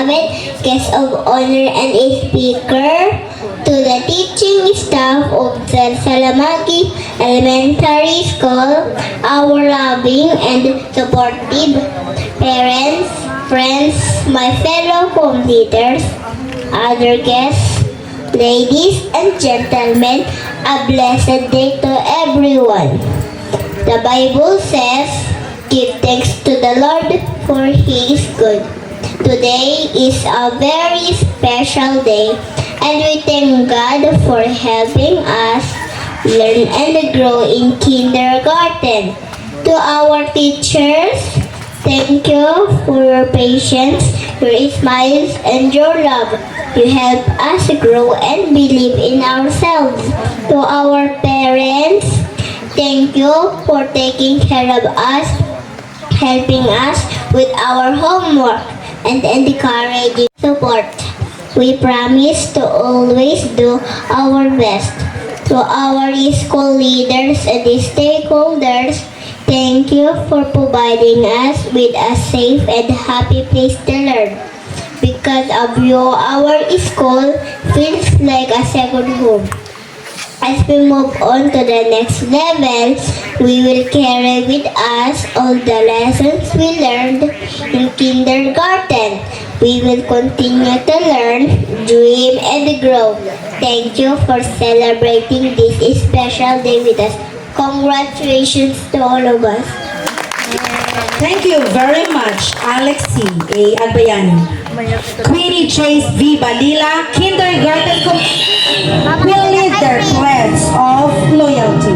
gentlemen, guests of honor, and a speaker, to the teaching staff of the Salamaki Elementary School, our loving and supportive parents, friends, my fellow home leaders, other guests, ladies and gentlemen, a blessed day to everyone. The Bible says, "Give thanks to the Lord, for He is good." Today is a very special day, and we thank God for helping us learn and grow in kindergarten. To our teachers, thank you for your patience, your smiles, and your love. You help us grow and believe in ourselves. To our parents, thank you for taking care of us, helping us with our homework, and encouraging support. We promise to always do our best. To our school leaders and stakeholders, thank you for providing us with a safe and happy place to learn. Because of you, our school feels like a second home. As we move on to the next level, we will carry with us all the lessons we learned in kindergarten. We will continue to learn, dream, and grow. Thank you for celebrating this special day with us. Congratulations to all of us. Thank you very much, Alexi A. Agbayani. Queenie Chase V. Balila, kindergarten will lead their threads of loyalty.